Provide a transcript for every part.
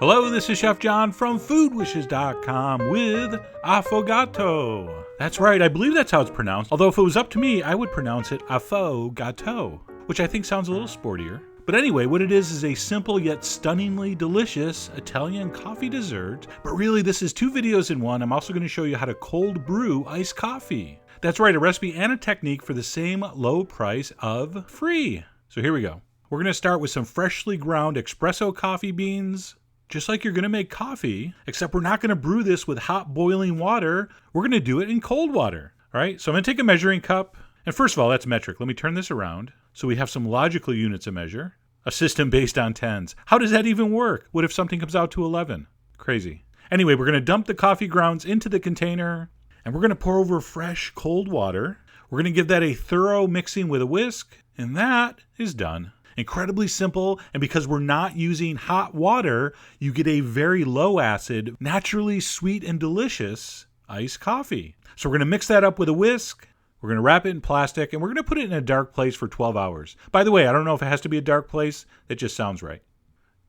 Hello, this is Chef John from foodwishes.com with Affogato. That's right, I believe that's how it's pronounced. Although if it was up to me, I would pronounce it Affogato, which I think sounds a little sportier. But anyway, what it is a simple yet stunningly delicious Italian coffee dessert. But really, this is two videos in one. I'm also going to show you how to cold brew iced coffee. That's right, a recipe and a technique for the same low price of free. So here we go. We're going to start with some freshly ground espresso coffee beans. Just like you're going to make coffee, except we're not going to brew this with hot boiling water. We're going to do it in cold water. All right, so I'm going to take a measuring cup. And first of all, that's metric. Let me turn this around so we have some logical units of measure. A system based on tens. How does that even work? What if something comes out to 11? Crazy. Anyway, we're going to dump the coffee grounds into the container, and we're going to pour over fresh cold water. We're going to give that a thorough mixing with a whisk, and that is done. Incredibly simple, and because we're not using hot water, you get a very low acid, naturally sweet and delicious iced coffee. So we're going to mix that up with a whisk. We're going to wrap it in plastic, and we're going to put it in a dark place for 12 hours. By the way, I don't know if it has to be a dark place. It just sounds right.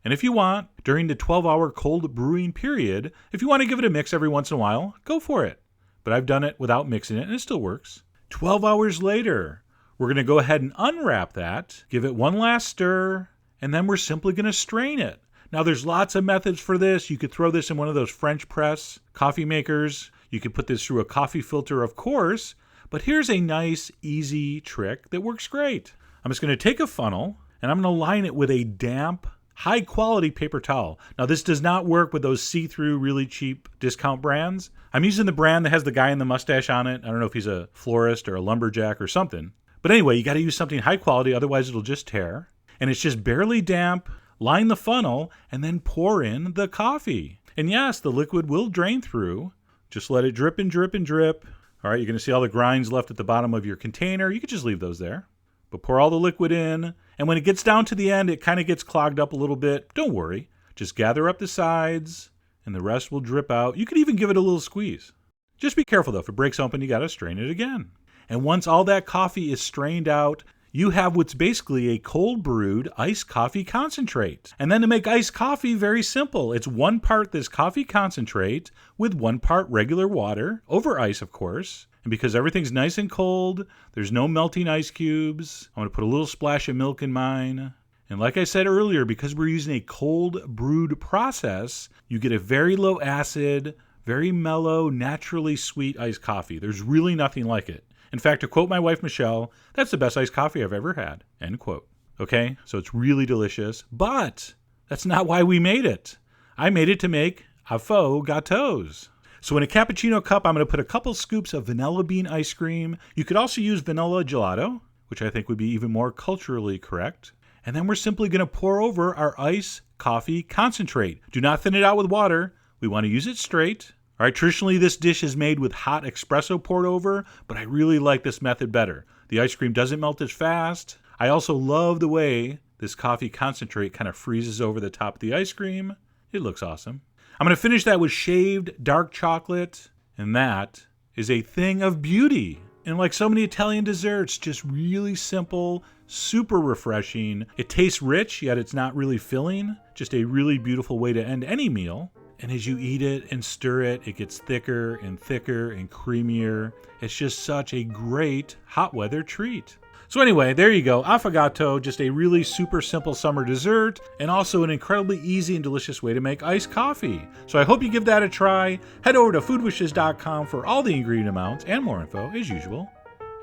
And if you want, during the 12-hour cold brewing period, if you want to give it a mix every once in a while, go for it. But I've done it without mixing it, and it still works. 12 hours later, we're going to go ahead and unwrap that, give it one last stir, and then we're simply going to strain it. Now, there's lots of methods for this. You could throw this in one of those French press coffee makers. You could put this through a coffee filter, of course. But here's a nice, easy trick that works great. I'm just going to take a funnel, and I'm going to line it with a damp, high-quality paper towel. Now, this does not work with those see-through, really cheap discount brands. I'm using the brand that has the guy in the mustache on it. I don't know if he's a florist or a lumberjack or something. But anyway, you got to use something high quality, otherwise it'll just tear. And it's just barely damp. Line the funnel, and then pour in the coffee. And yes, the liquid will drain through. Just let it drip and drip and drip. All right, you're going to see all the grinds left at the bottom of your container. You could just leave those there. But pour all the liquid in. And when it gets down to the end, it kind of gets clogged up a little bit. Don't worry. Just gather up the sides, and the rest will drip out. You could even give it a little squeeze. Just be careful, though. If it breaks open, you got to strain it again. And once all that coffee is strained out, you have what's basically a cold brewed iced coffee concentrate. And then to make iced coffee, very simple. It's 1 part this coffee concentrate with 1 part regular water, over ice, of course. And because everything's nice and cold, there's no melting ice cubes. I'm going to put a little splash of milk in mine. And like I said earlier, because we're using a cold brewed process, you get a very low acid, very mellow, naturally sweet iced coffee. There's really nothing like it. In fact, to quote my wife, Michelle, that's the best iced coffee I've ever had. End quote. Okay, so it's really delicious, but that's not why we made it. I made it to make Affogatos. So in a cappuccino cup, I'm going to put a couple scoops of vanilla bean ice cream. You could also use vanilla gelato, which I think would be even more culturally correct. And then we're simply going to pour over our iced coffee concentrate. Do not thin it out with water. We want to use it straight. All right, traditionally this dish is made with hot espresso poured over, but I really like this method better. The ice cream doesn't melt as fast. I also love the way this coffee concentrate kind of freezes over the top of the ice cream. It looks awesome. I'm going to finish that with shaved dark chocolate, and that is a thing of beauty. And like so many Italian desserts, just really simple, super refreshing. It tastes rich, yet it's not really filling. Just a really beautiful way to end any meal. And as you eat it and stir it, it gets thicker and thicker and creamier. It's just such a great hot weather treat. So anyway, there you go. Affogato, just a really super simple summer dessert, and also an incredibly easy and delicious way to make iced coffee. So I hope you give that a try. Head over to foodwishes.com for all the ingredient amounts and more info as usual.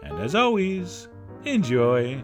And as always, enjoy.